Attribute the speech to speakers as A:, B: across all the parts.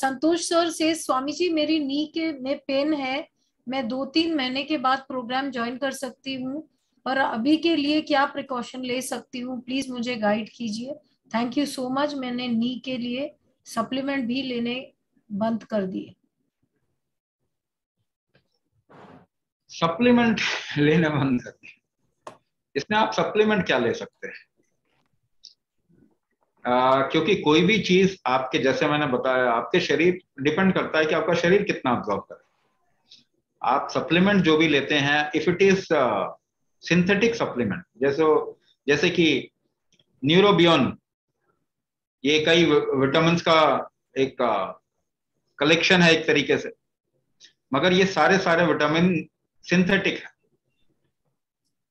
A: संतोष sir से, स्वामी जी मेरी नी के में पेन है, मैं 2-3 महीने के बाद प्रोग्राम ज्वाइन कर सकती हूँ, और अभी के लिए क्या प्रिकॉशन ले सकती हूँ, प्लीज मुझे गाइड कीजिए। Thank you so much. मैंने नी के लिए सप्लीमेंट भी लेने बंद कर दिए।
B: सप्लीमेंट लेना बंद कर दिए? इसमें आप सप्लीमेंट क्या ले सकते हैं? क्योंकि कोई भी चीज आपके, जैसे मैंने बताया, आपके शरीर डिपेंड करता है कि आपका शरीर कितना अब्जॉर्व करे। आप सप्लीमेंट जो भी लेते हैं, if it is synthetic supplement, जैसे कि न्यूरोबियन, ये कई विटामिन का एक कलेक्शन है एक तरीके से, मगर ये सारे सारे विटामिन सिंथेटिक है।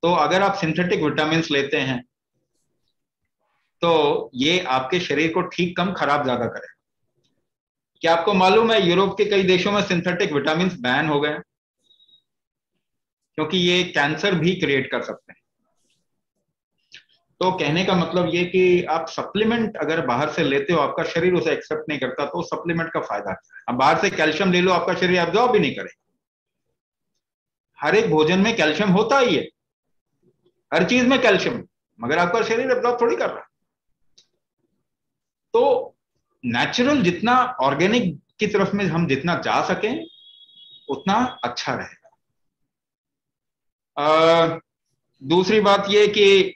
B: तो अगर आप सिंथेटिक विटामिन लेते हैं तो ये आपके शरीर को ठीक कम खराब ज्यादा करेगा। क्या आपको मालूम है यूरोप के कई देशों में सिंथेटिक विटामिन बैन हो गए, क्योंकि ये कैंसर भी क्रिएट कर सकते हैं। तो कहने का मतलब ये कि आप सप्लीमेंट अगर बाहर से लेते हो, आपका शरीर उसे एक्सेप्ट नहीं करता, तो सप्लीमेंट का फायदा क्या है? अब बाहर से कैल्शियम ले लो, आपका शरीर एब्जॉर्ब भी नहीं करेगा। हर एक भोजन में कैल्शियम होता ही है, हर चीज में कैल्शियम, मगर आपका शरीर एब्जॉर्ब थोड़ी कर रहा है। तो नेचुरल, जितना ऑर्गेनिक की तरफ में हम जितना जा सकें उतना अच्छा रहेगा। दूसरी बात ये कि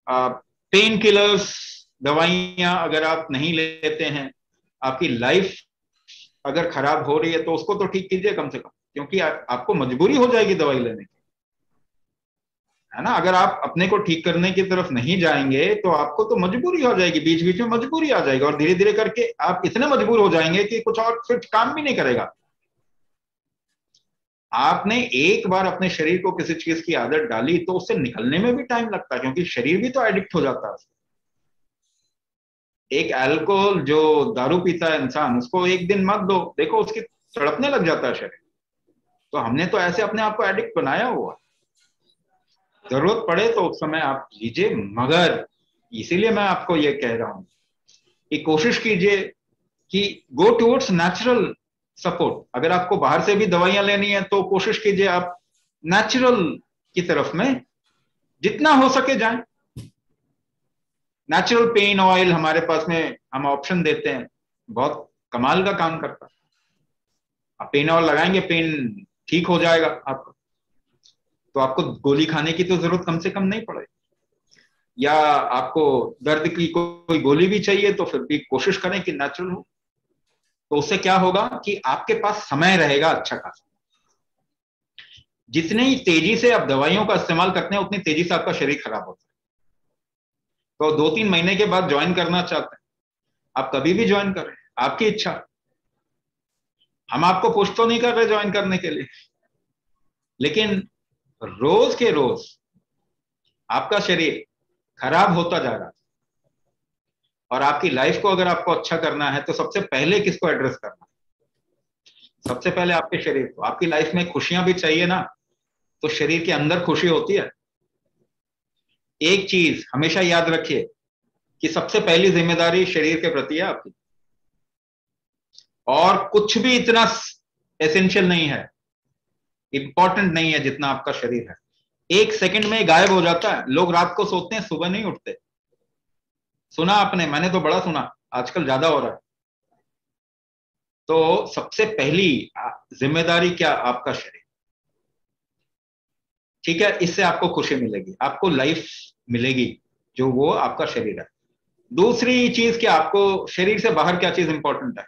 B: पेन किलर्स, दवाइयां अगर आप नहीं लेते हैं, आपकी लाइफ अगर खराब हो रही है तो उसको तो ठीक कीजिए कम से कम, क्योंकि आपको मजबूरी हो जाएगी दवाई लेने की, है ना। अगर आप अपने को ठीक करने की तरफ नहीं जाएंगे तो आपको तो मजबूरी हो जाएगी, बीच बीच में मजबूरी आ जाएगी, और धीरे धीरे करके आप इतने मजबूर हो जाएंगे कि कुछ और फिर काम भी नहीं करेगा। आपने एक बार अपने शरीर को किसी चीज की आदत डाली तो उससे निकलने में भी टाइम लगता है, क्योंकि शरीर भी तो एडिक्ट हो जाता है। एक अल्कोहल जो दारू पीता है इंसान, उसको एक दिन मत दो, देखो उसकी तड़पने लग जाता है शरीर। तो हमने तो ऐसे अपने आप को एडिक्ट बनाया हुआ। जरूरत पड़े तो उस समय आप लीजिए, मगर इसीलिए मैं आपको ये कह रहा हूं कि कोशिश कीजिए कि गो टूवर्ड्स नेचुरल सपोर्ट। अगर आपको बाहर से भी दवाइयां लेनी है तो कोशिश कीजिए आप नेचुरल की तरफ में जितना हो सके जाएं। नेचुरल पेन ऑयल हमारे पास में हम ऑप्शन देते हैं, बहुत कमाल का काम करता है। आप पेन ऑयल लगाएंगे, पेन ठीक हो जाएगा आपका, तो आपको गोली खाने की तो जरूरत कम से कम नहीं पड़ेगी। या आपको दर्द की कोई गोली भी चाहिए तो फिर भी कोशिश करें कि नेचुरल हो। तो उससे क्या होगा कि आपके पास समय रहेगा अच्छा खासा। जितनी ही तेजी से आप दवाइयों का इस्तेमाल करते हैं उतनी तेजी से आपका शरीर खराब होता है। तो 2-3 महीने के बाद ज्वाइन करना चाहते हैं, आप कभी भी ज्वाइन करें, आपकी इच्छा। हम आपको पुश तो नहीं कर रहे ज्वाइन करने के लिए, लेकिन रोज के रोज आपका शरीर खराब होता जा रहा है, और आपकी लाइफ को अगर आपको अच्छा करना है तो सबसे पहले किसको एड्रेस करना है? सबसे पहले आपके शरीर को। आपकी लाइफ में खुशियां भी चाहिए ना, तो शरीर के अंदर खुशी होती है। एक चीज हमेशा याद रखिए कि सबसे पहली जिम्मेदारी शरीर के प्रति है आपकी, और कुछ भी इतना एसेंशियल नहीं है, इंपॉर्टेंट नहीं है जितना आपका शरीर है। एक सेकंड में गायब हो जाता है। लोग रात को सोते हैं, सुबह नहीं उठते। सुना आपने? मैंने तो बड़ा सुना, आजकल ज्यादा हो रहा है। तो सबसे पहली जिम्मेदारी क्या? आपका शरीर। ठीक है, इससे आपको खुशी मिलेगी, आपको लाइफ मिलेगी, जो वो आपका शरीर है। दूसरी चीज कि आपको शरीर से बाहर क्या चीज इंपॉर्टेंट है?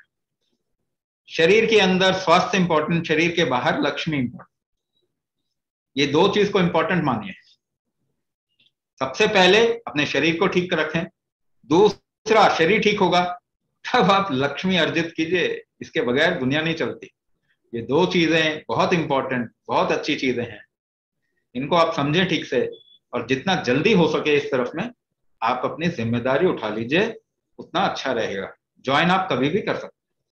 B: शरीर के अंदर स्वास्थ्य इंपॉर्टेंट, शरीर के बाहर लक्ष्मी इंपॉर्टेंट। ये दो चीज को इंपॉर्टेंट मानिए। सबसे पहले अपने शरीर को ठीक रखें, दूसरा शरीर ठीक होगा तब आप लक्ष्मी अर्जित कीजिए, इसके बगैर दुनिया नहीं चलती। ये दो चीजें बहुत इंपॉर्टेंट, बहुत अच्छी चीजें हैं, इनको आप समझें ठीक से, और जितना जल्दी हो सके इस तरफ में आप अपनी जिम्मेदारी उठा लीजिए, उतना अच्छा रहेगा। ज्वाइन आप कभी भी कर सकते हैं।